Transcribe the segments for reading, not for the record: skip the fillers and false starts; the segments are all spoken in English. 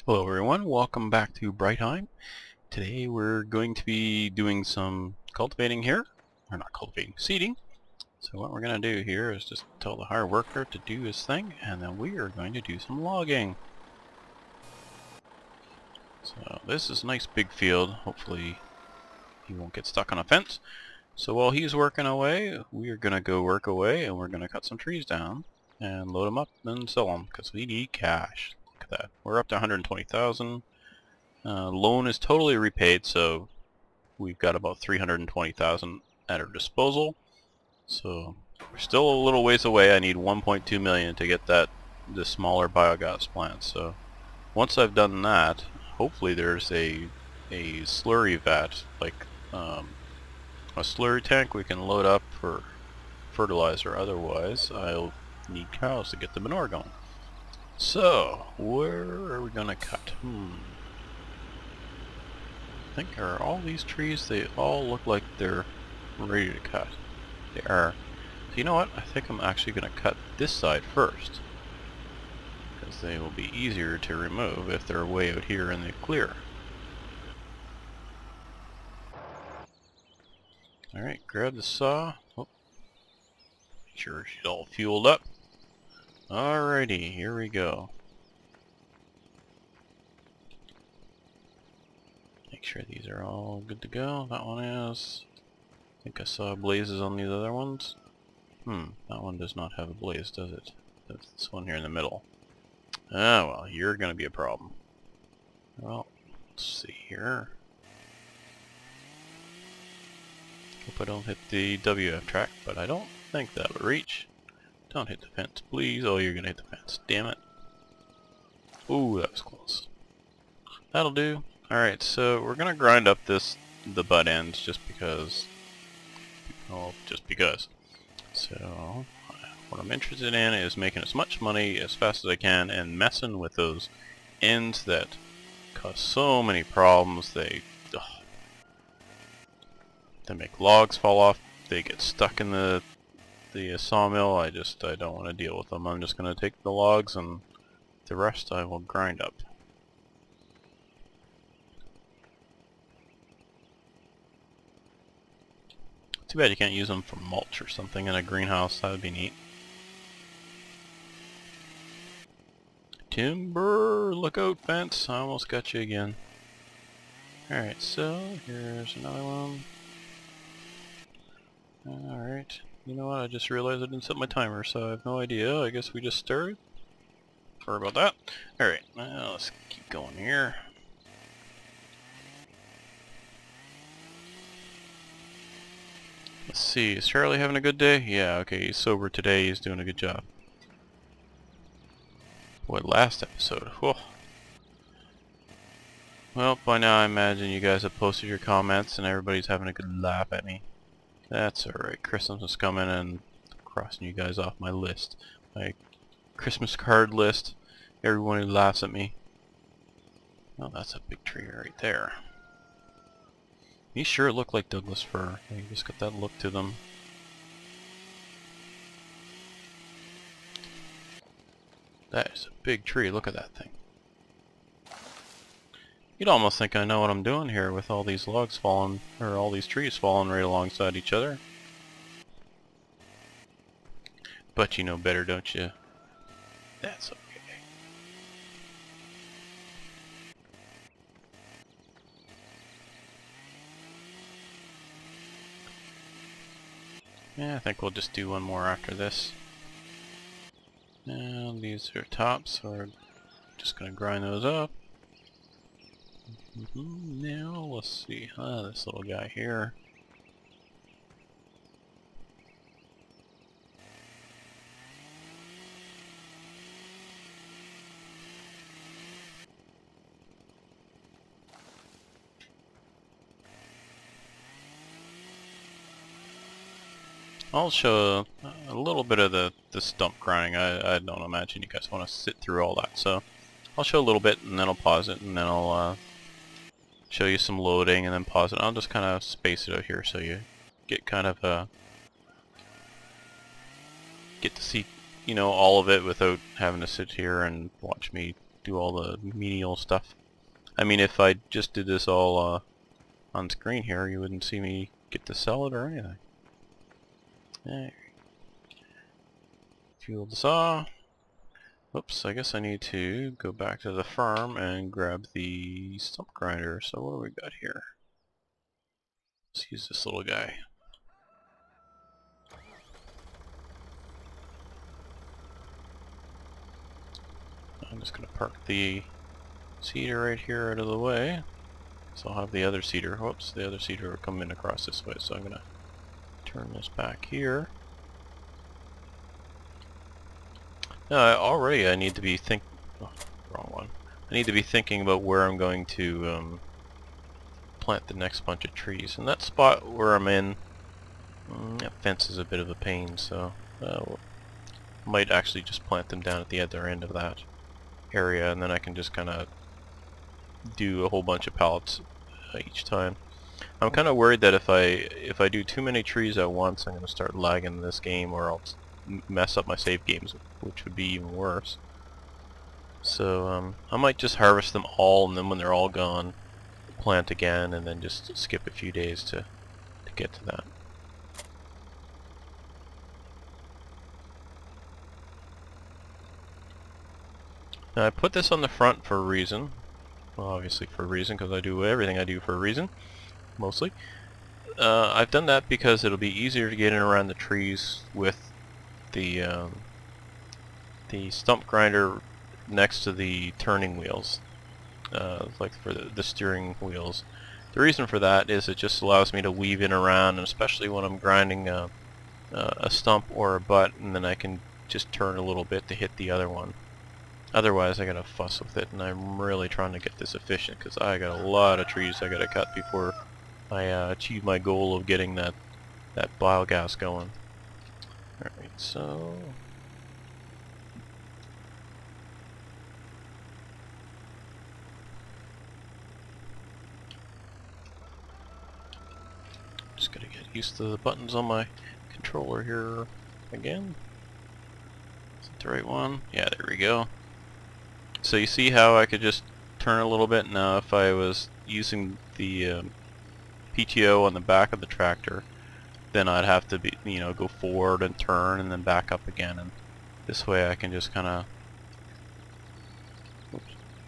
Hello everyone, welcome back to Brightheim. Today we're going to be doing some cultivating here, or not cultivating, seeding. So what we're going to do here is just tell the hard worker to do his thing, and then we are going to do some logging. So this is a nice big field, hopefully he won't get stuck on a fence. So while he's working away, we are going to go work away, and we're going to cut some trees down and load them up and sell them, because we need cash. Look at that. We're up to 120,000. Loan is totally repaid, so we've got about 320,000 at our disposal. So we're still a little ways away. I need 1.2 million to get the smaller biogas plant. So once I've done that, hopefully there's a slurry vat, like a slurry tank we can load up for fertilizer. Otherwise, I'll need cows to get the manure going. So where are we gonna cut? I think are all these trees, they all look like they're ready to cut. They are. So you know what? I think I'm actually going to cut this side first, because they will be easier to remove if they're way out here in the clear. Alright, grab the saw. Oh, make sure she's all fueled up. Alrighty, here we go. Make sure these are all good to go. That one is. I think I saw blazes on these other ones. That one does not have a blaze, does it? That's this one here in the middle. Ah, well, you're gonna be a problem. Well, let's see here. Hope I don't hit the WF track, but I don't think that'll reach. Don't hit the fence, please. Oh, you're gonna hit the fence. Damn it. Ooh, that was close. That'll do. Alright, so we're gonna grind up the butt ends just because. Well, just because. So what I'm interested in is making as much money as fast as I can and messing with those ends that cause so many problems. They make logs fall off. They get stuck in the sawmill. I don't want to deal with them. I'm just gonna take the logs and the rest I will grind up. Too bad you can't use them for mulch or something in a greenhouse. That would be neat. Timber! Look out, fence! I almost got you again. Alright, so here's another one. Alright. You know what? I just realized I didn't set my timer, so I have no idea. I guess we just started. Sorry about that. Alright, now let's keep going here. Let's see, is Charlie having a good day? Yeah, okay, he's sober today, he's doing a good job. What, last episode? Whoa. Well, by now I imagine you guys have posted your comments and everybody's having a good laugh at me. That's alright, Christmas is coming and I'm crossing you guys off my list. My Christmas card list. Everyone who laughs at me. Oh, that's a big tree right there. These sure look like Douglas fir. They just got that look to them. That is a big tree. Look at that thing. You'd almost think I know what I'm doing here with all these logs falling, or all these trees falling right alongside each other. But you know better, don't you? That's okay. Yeah, I think we'll just do one more after this. And these are tops, so we're just going to grind those up. Now, let's see. This little guy here. I'll show a little bit of the stump grinding. I don't imagine you guys want to sit through all that, so I'll show a little bit and then I'll pause it and then I'll show you some loading and then pause it. I'll just kind of space it out here so you get kind of get to see, you know, all of it without having to sit here and watch me do all the menial stuff. I mean, if I just did this all on screen here, you wouldn't see me get to sell it or anything. There. Fuel the saw. Whoops, I guess I need to go back to the farm and grab the stump grinder. So what do we got here? Let's use this little guy. I'm just going to park the seeder right here out of the way. So I'll have the other seeder. Whoops, the other seeder will come in across this way. So I'm going to turn this back here. Already I need to be wrong one. I need to be thinking about where I'm going to plant the next bunch of trees. And that spot where I'm in, that fence is a bit of a pain, so might actually just plant them down at the other end of that area, and then I can just kind of do a whole bunch of pallets each time. I'm kind of worried that if I do too many trees at once, I'm going to start lagging this game, or I'll mess up my save games, which would be even worse. So I might just harvest them all, and then when they're all gone, plant again, and then just skip a few days to get to that. Now I put this on the front for a reason. Well, obviously for a reason, because I do everything I do for a reason, mostly. I've done that because it'll be easier to get in around the trees with the stump grinder next to the turning wheels, like for the steering wheels. The reason for that is it just allows me to weave in around, and especially when I'm grinding a stump or a butt, and then I can just turn a little bit to hit the other one. Otherwise I gotta fuss with it, and I'm really trying to get this efficient because I got a lot of trees I gotta cut before I achieve my goal of getting that biogas going. Alright, so just gotta get used to the buttons on my controller here again. Is it the right one? Yeah, there we go. So you see how I could just turn a little bit. Now if I was using the PTO on the back of the tractor, then I'd have to go forward and turn and then back up again, and this way I can just kind of,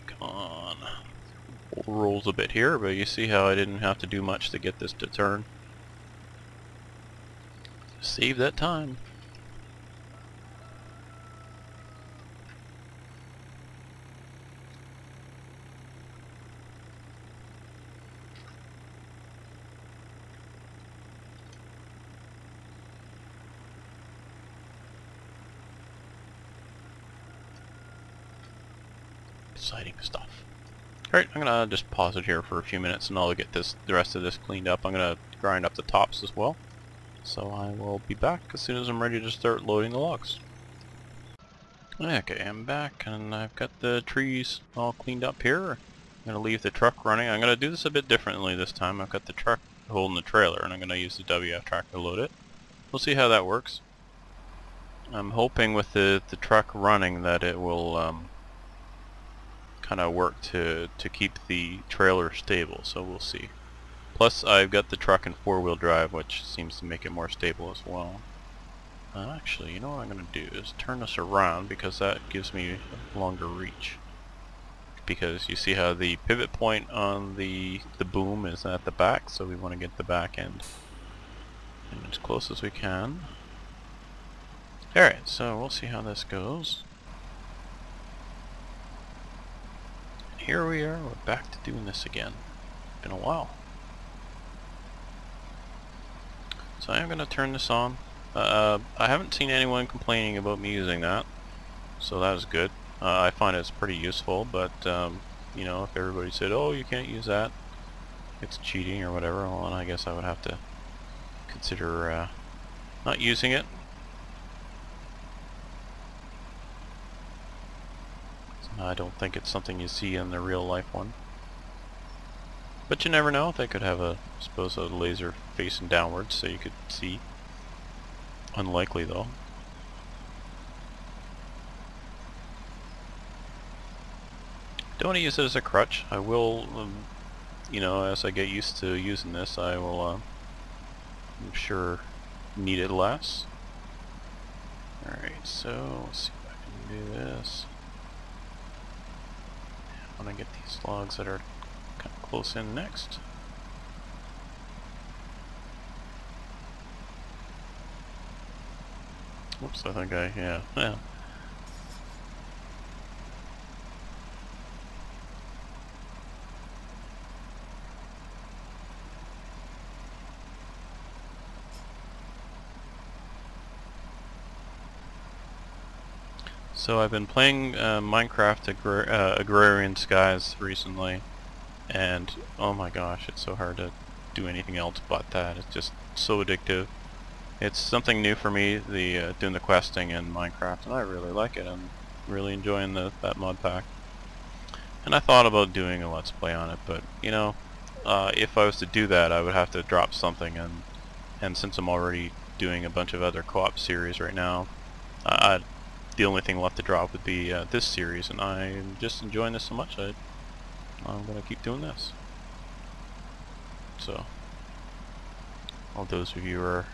come on, rolls a bit here, but you see how I didn't have to do much to get this to turn. Save that time. Exciting stuff. Alright, I'm gonna just pause it here for a few minutes and I'll get the rest of this cleaned up. I'm gonna grind up the tops as well. So I will be back as soon as I'm ready to start loading the logs. Okay, I'm back and I've got the trees all cleaned up here. I'm gonna leave the truck running. I'm gonna do this a bit differently this time. I've got the truck holding the trailer and I'm gonna use the WF tractor to load it. We'll see how that works. I'm hoping with the truck running that it will kind of work to keep the trailer stable, so we'll see. Plus I've got the truck in 4-wheel drive, which seems to make it more stable as well. Actually, you know what I'm going to do is turn this around, because that gives me a longer reach. Because you see how the pivot point on the boom is at the back, so we want to get the back end and as close as we can. Alright, so we'll see how this goes. Here we are, we're back to doing this again. Been a while. So I am going to turn this on. I haven't seen anyone complaining about me using that, so that is good. I find it's pretty useful, but you know, if everybody said, oh, you can't use that, it's cheating or whatever, well, then I guess I would have to consider not using it. I don't think it's something you see in the real life one. But you never know, they could have I suppose a laser facing downwards so you could see. Unlikely though. Don't want to use it as a crutch. I will, you know, as I get used to using this, I will, I'm sure, need it less. Alright, so let's see if I can do this. I want to get these logs that are kind of close in next. Whoops, I think yeah. So I've been playing Minecraft Agrarian Skies recently, and oh my gosh, it's so hard to do anything else but that. It's just so addictive. It's something new for me, the doing the questing in Minecraft, and I really like it. I'm really enjoying that mod pack. And I thought about doing a Let's Play on it, but you know, if I was to do that, I would have to drop something, and since I'm already doing a bunch of other co-op series right now, the only thing left to drop would be this series, and I'm just enjoying this so much I'm going to keep doing this. So, all those of you who are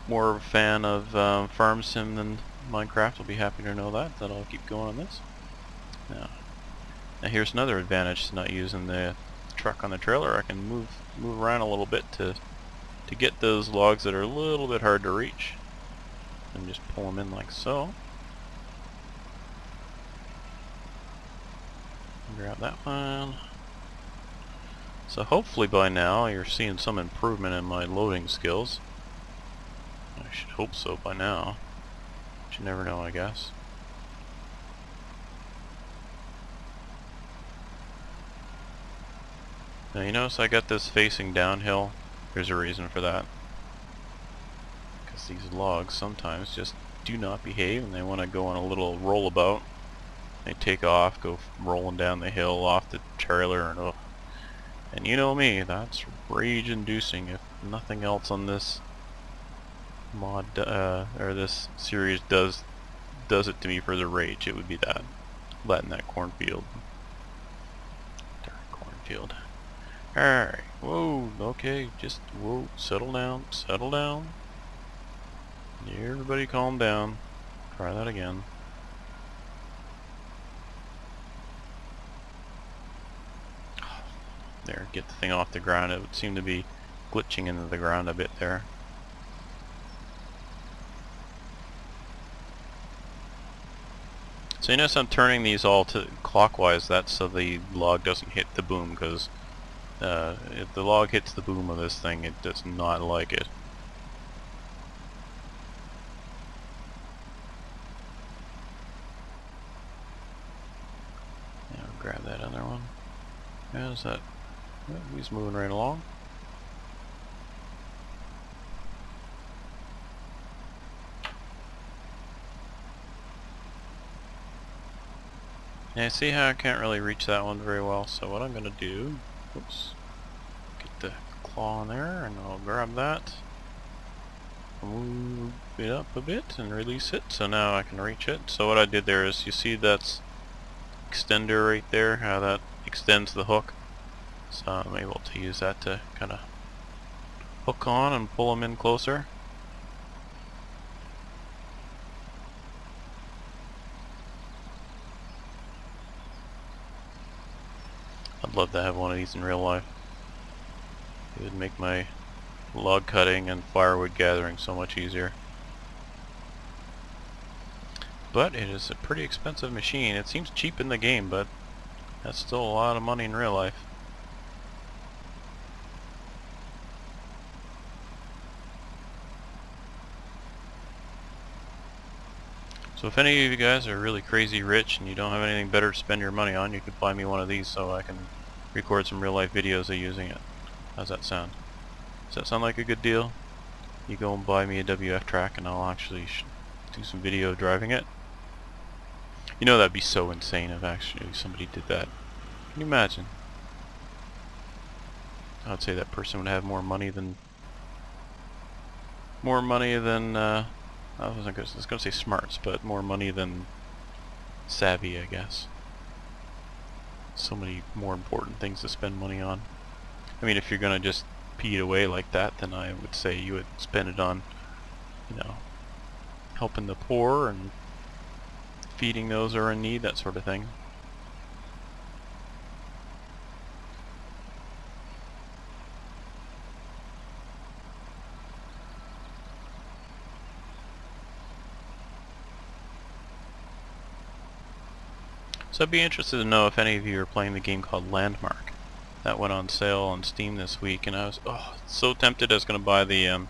more of a fan of farm sim than Minecraft will be happy to know that I'll keep going on this. Now here's another advantage to not using the truck on the trailer. I can move around a little bit to get those logs that are a little bit hard to reach, and just pull them in like so. Grab that one. So hopefully by now you're seeing some improvement in my loading skills. I should hope so by now, but you never know, I guess. Now you notice I got this facing downhill. There's a reason for that. Because these logs sometimes just do not behave and they want to go on a little rollabout. They take off, go rolling down the hill off the trailer, and oh. And you know me, that's rage-inducing. If nothing else on this mod or this series does it to me for the rage, it would be that. Letting that cornfield. Darn cornfield. Alright, whoa, okay, just whoa, settle down, settle down. Everybody calm down. Try that again. There, get the thing off the ground. It would seem to be glitching into the ground a bit there. So you notice I'm turning these all to clockwise. That's so the log doesn't hit the boom, because if the log hits the boom of this thing, it does not like it. Now grab that other one. How's that? Oh, he's moving right along. Now see how I can't really reach that one very well, so what I'm going to do, oops, get the claw in there and I'll grab that, move it up a bit and release it, so now I can reach it. So what I did there is, you see that's extender right there, how that extends the hook, so I'm able to use that to kind of hook on and pull them in closer. I'd love to have one of these in real life. It would make my log cutting and firewood gathering so much easier. But it is a pretty expensive machine. It seems cheap in the game, but that's still a lot of money in real life. So if any of you guys are really crazy rich and you don't have anything better to spend your money on, you could buy me one of these so I can record some real life videos of using it. How's that sound? Does that sound like a good deal? You go and buy me a WF track and I'll actually do some video driving it. You know, that'd be so insane if actually somebody did that. Can you imagine? I would say that person would have more money than I was going to say smarts, but more money than savvy, I guess. So many more important things to spend money on. I mean, if you're gonna just pee it away like that, then I would say you would spend it on, you know, helping the poor and feeding those who are in need, that sort of thing. So I'd be interested to know if any of you are playing the game called Landmark. That went on sale on Steam this week, and I was so tempted I was going to buy the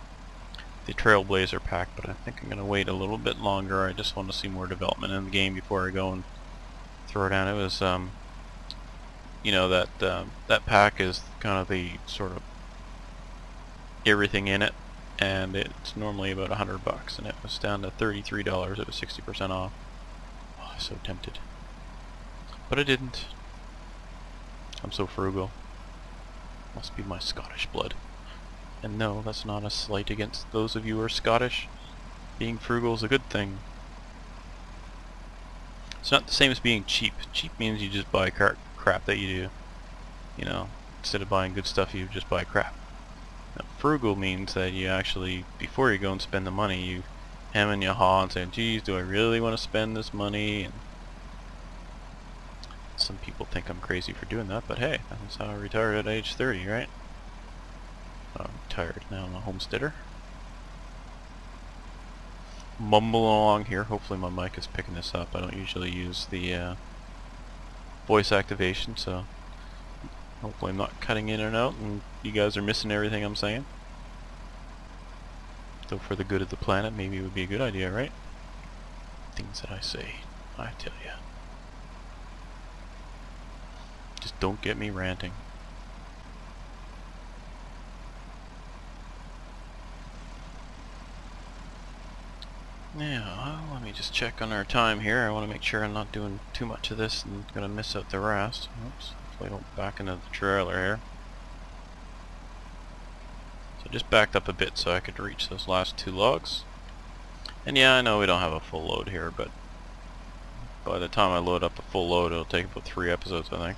Trailblazer pack, but I think I'm going to wait a little bit longer. I just want to see more development in the game before I go and throw it down. It was, you know, that pack is kind of the sort of everything in it, and it's normally about $100, and it was down to $33. It was 60% off. Oh, I'm so tempted. But I didn't. I'm so frugal. Must be my Scottish blood. And no, that's not a slight against those of you who are Scottish. Being frugal is a good thing. It's not the same as being cheap. Cheap means you just buy crap that you do. You know, instead of buying good stuff, you just buy crap. Now, frugal means that you actually, before you go and spend the money, you hem and you haw and say, geez, do I really want to spend this money? And some people think I'm crazy for doing that, but hey, that's how I retired at age 30, right? I'm retired now, I'm a homesteader. Mumble along here, hopefully my mic is picking this up. I don't usually use the voice activation, so hopefully I'm not cutting in and out and you guys are missing everything I'm saying. Though for the good of the planet, maybe it would be a good idea, right? Things that I say, I tell ya. Just don't get me ranting. Now, let me just check on our time here. I want to make sure I'm not doing too much of this and gonna miss out the rest. Oops, hopefully I don't back into the trailer here. So just backed up a bit so I could reach those last 2 logs. And yeah, I know we don't have a full load here, but by the time I load up a full load, it'll take about 3 episodes, I think.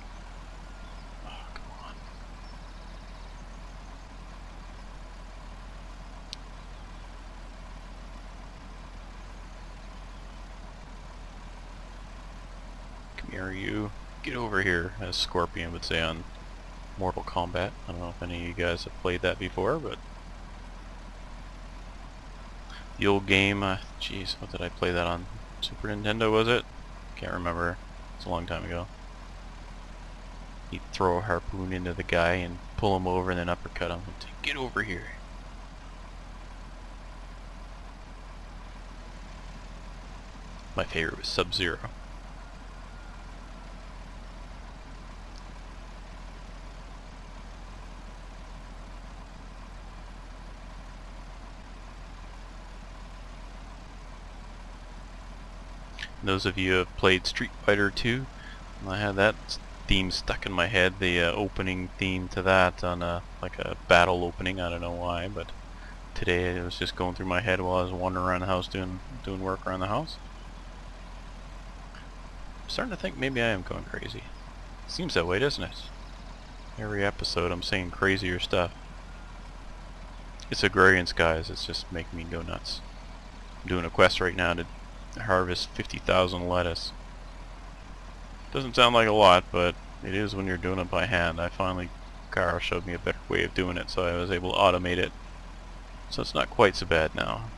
Here, you get over here, as Scorpion would say on Mortal Kombat. I don't know if any of you guys have played that before, but the old game, jeez, what did I play that on? Super Nintendo, was it? Can't remember. It's a long time ago. You'd throw a harpoon into the guy and pull him over and then uppercut him and say, get over here. My favorite was Sub-Zero. Those of you who have played Street Fighter 2, I had that theme stuck in my head, the opening theme to that on like a battle opening. I don't know why, but today it was just going through my head while I was wandering around the house doing work around the house. I'm starting to think maybe I am going crazy. Seems that way, doesn't it? Every episode I'm saying crazier stuff. It's Agrarian Skies, it's just making me go nuts. I'm doing a quest right now to harvest 50,000 lettuce. Doesn't sound like a lot, but it is when you're doing it by hand. Carl showed me a better way of doing it, so I was able to automate it. So it's not quite so bad now.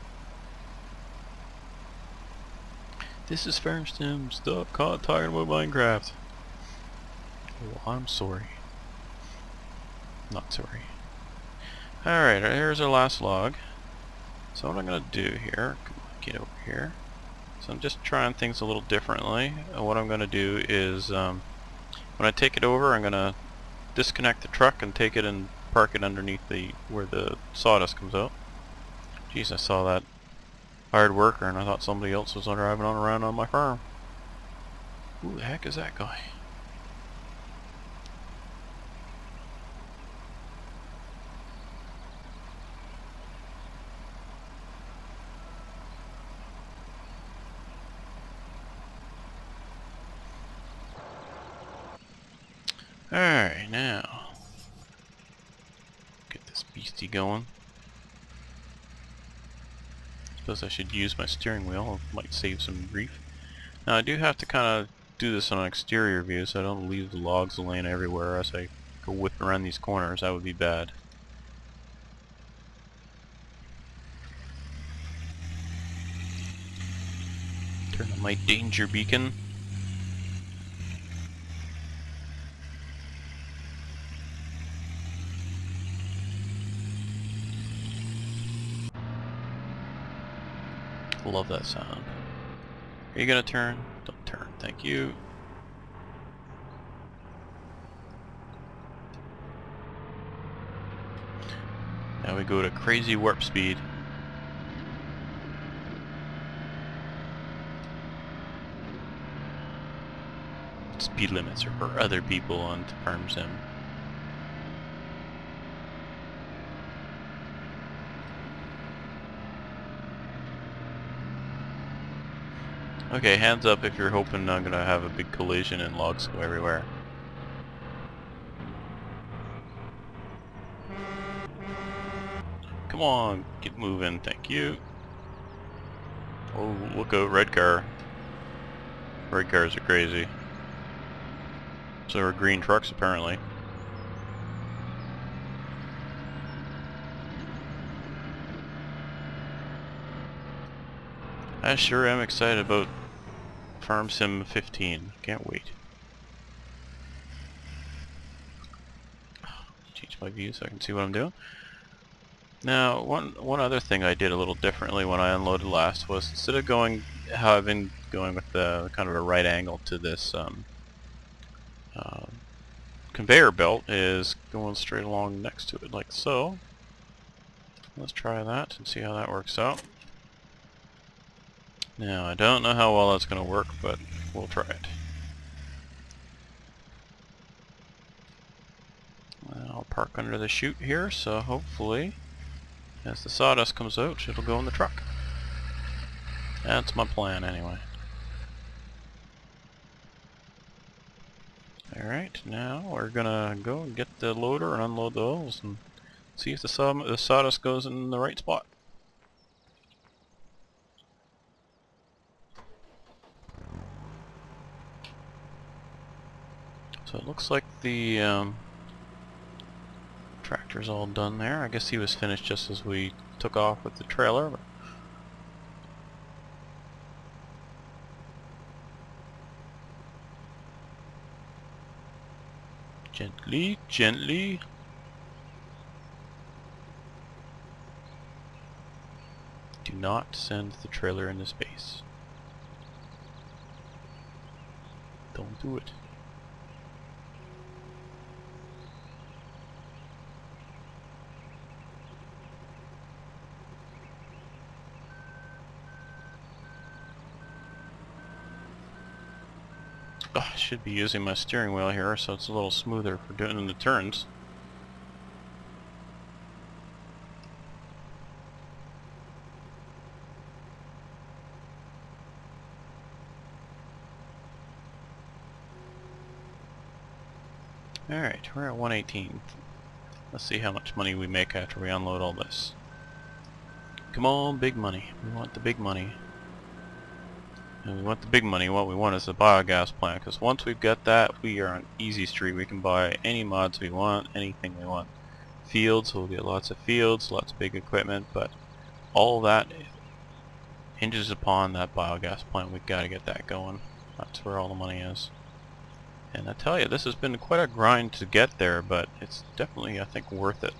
This is Farstim. Stop talking about Minecraft. Oh, I'm sorry. Not sorry. Alright, here's our last log. So what I'm going to do here, get over here. So I'm just trying things a little differently. What I'm going to do is, when I take it over, I'm going to disconnect the truck and take it and park it underneath where the sawdust comes out. Jeez, I saw that hired worker and I thought somebody else was driving around on my farm. Who the heck is that guy? Alright, now get this beastie going. Suppose I should use my steering wheel, it might save some grief. Now I do have to kind of do this on an exterior view so I don't leave the logs laying everywhere as I go whipping around these corners. That would be bad. Turn on my danger beacon. Love that sound. Are you gonna turn? Don't turn, thank you. Now we go to crazy warp speed. Speed limits are for other people on Farm Sim. Okay, hands up if you're hoping I'm gonna have a big collision and logs go everywhere. Come on, get moving, thank you. Oh, look out, red car. Red cars are crazy. So are green trucks apparently. I sure am excited about Farm Sim 15. Can't wait. Change my view so I can see what I'm doing. Now, one other thing I did a little differently when I unloaded last was instead of going how I've been going with the kind of a right angle to this conveyor belt, is going straight along next to it like so. Let's try that and see how that works out. Now, I don't know how well that's going to work, but we'll try it. I'll park under the chute here, so hopefully, as the sawdust comes out, it'll go in the truck. That's my plan, anyway. Alright, now we're gonna go and get the loader and unload those and see if the sawdust goes in the right spot. So it looks like the tractor's all done there. I guess he was finished just as we took off with the trailer. But gently, gently. Do not send the trailer into space. Don't do it. Oh, I should be using my steering wheel here so it's a little smoother for doing the turns. Alright, we're at 118. Let's see how much money we make after we unload all this. Come on, big money. We want the big money. And we want the big money. What we want is a biogas plant, because once we've got that, we are on easy street. We can buy any mods we want, anything we want. Fields, we'll get lots of fields, lots of big equipment, but all that hinges upon that biogas plant. We've got to get that going. That's where all the money is. And I tell you, this has been quite a grind to get there, but it's definitely, I think, worth it.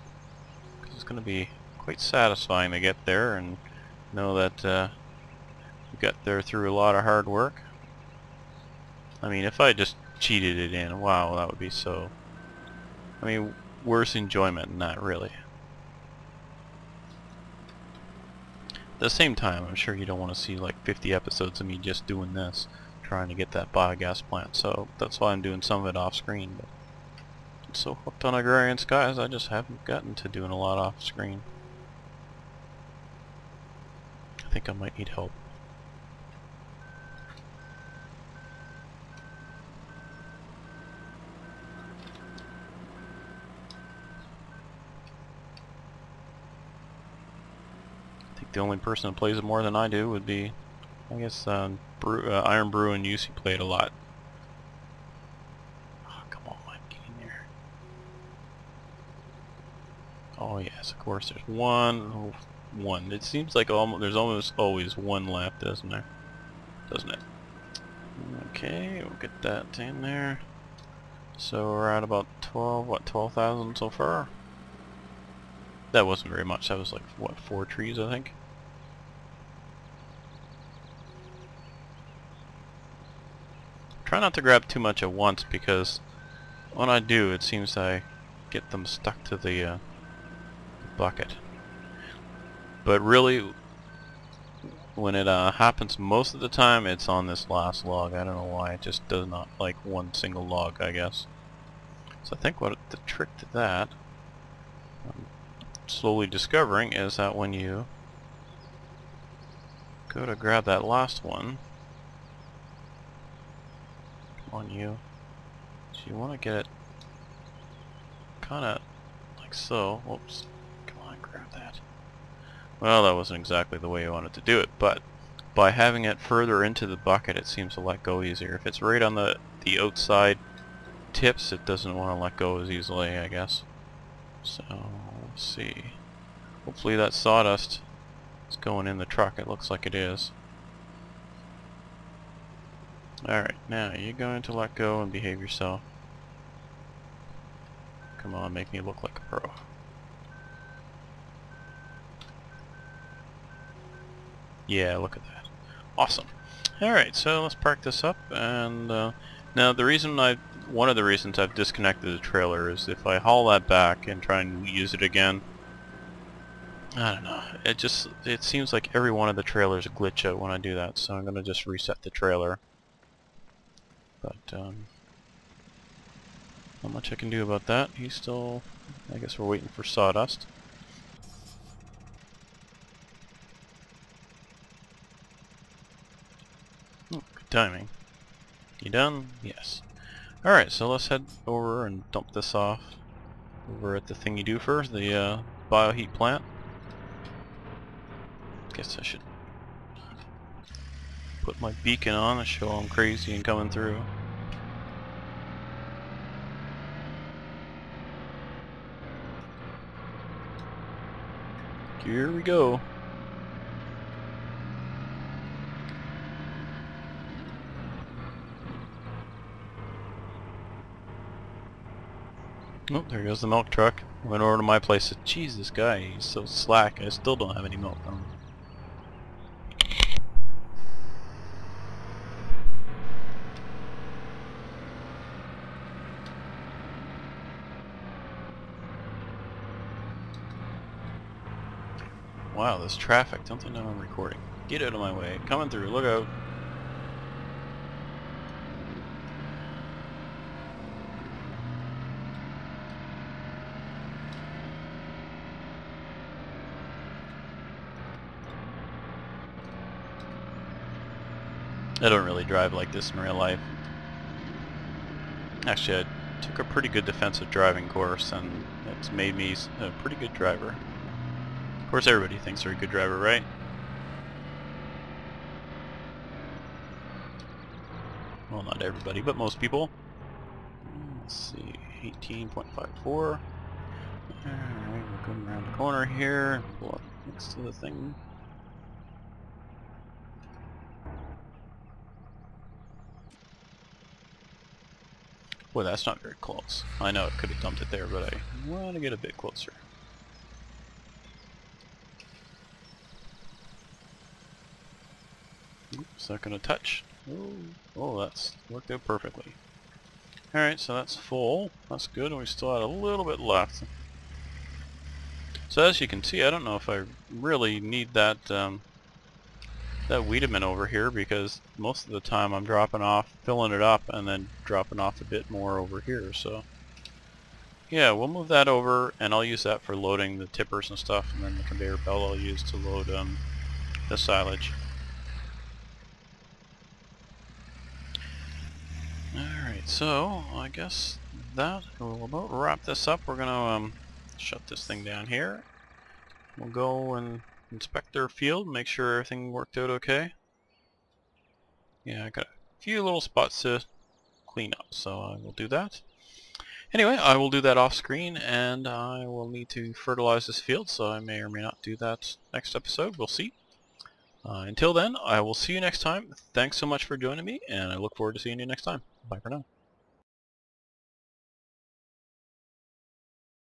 Because it's going to be quite satisfying to get there and know that we got there through a lot of hard work. I mean, if I just cheated it in, wow, that would be so... I mean, worse enjoyment than that, really. At the same time, I'm sure you don't want to see like 50 episodes of me just doing this, trying to get that biogas plant, so that's why I'm doing some of it off screen. But I'm so hooked on Agrarian Skies, I just haven't gotten to doing a lot off screen. I think I might need help. think the only person who plays it more than I do would be, I guess, Iron Brew and UC play it a lot. Oh, come on, get in there. Oh yes, of course. There's one. It seems like there's almost always one left, doesn't there? Doesn't it? Okay, we'll get that in there. So we're at about 12,000 so far? That wasn't very much. That was like, what, 4 trees, I think? Try not to grab too much at once, because when I do, it seems I get them stuck to the bucket. But really, when it happens most of the time, it's on this last log. I don't know why. It just does not like one single log, I guess. So I think what the trick to that, I'm slowly discovering, is that when you go to grab that last one, come on you, so you want to get it kind of like so. Whoops. Come on, grab that. Well, that wasn't exactly the way you wanted to do it, but by having it further into the bucket, it seems to let go easier. If it's right on the outside tips, it doesn't want to let go as easily, I guess. So, let's see. Hopefully that sawdust is going in the truck. It looks like it is. Alright, now you're going to let go and behave yourself. Come on, make me look like a pro. Yeah, look at that. Awesome. Alright, so let's park this up, and now the reason one of the reasons I've disconnected the trailer is if I haul that back and try and use it again, I don't know, it seems like every one of the trailers glitch out when I do that, so I'm gonna just reset the trailer. But not much I can do about that. He's still, I guess we're waiting for sawdust. Oh, good timing. You done? Yes. Alright, so let's head over and dump this off over at the thing you do first, the bioheat plant. Guess I should put my beacon on to show I'm crazy and coming through. Here we go. Oh, there goes the milk truck. Went over to my place and said, "Geez, this guy, he's so slack. I still don't have any milk on him." Wow, this traffic. Don't they know I'm recording? Get out of my way. Coming through. Look out. I don't really drive like this in real life. Actually, I took a pretty good defensive driving course, and it's made me a pretty good driver. Of course, everybody thinks they're a good driver, right? Well, not everybody, but most people. Let's see, 18.54. Alright, we're going around the corner here, pull up next to the thing. Boy, that's not very close. I know it could have dumped it there, but I want to get a bit closer. Is that going to touch? Oh, that's worked out perfectly. Alright, so that's full. That's good, and we still had a little bit left. So as you can see, I don't know if I really need that that Wiedemann over here, because most of the time I'm dropping off, filling it up, and then dropping off a bit more over here. So yeah, we'll move that over, and I'll use that for loading the tippers and stuff, and then the conveyor belt I'll use to load the silage. Alright, so I guess that will about wrap this up. We're gonna shut this thing down here. We'll go and inspect their field, make sure everything worked out okay. Yeah, I got a few little spots to clean up, so I will do that. Anyway, I will do that off screen, and I will need to fertilize this field, so I may or may not do that next episode. We'll see. Until then, I will see you next time. Thanks so much for joining me, and I look forward to seeing you next time. Bye for now.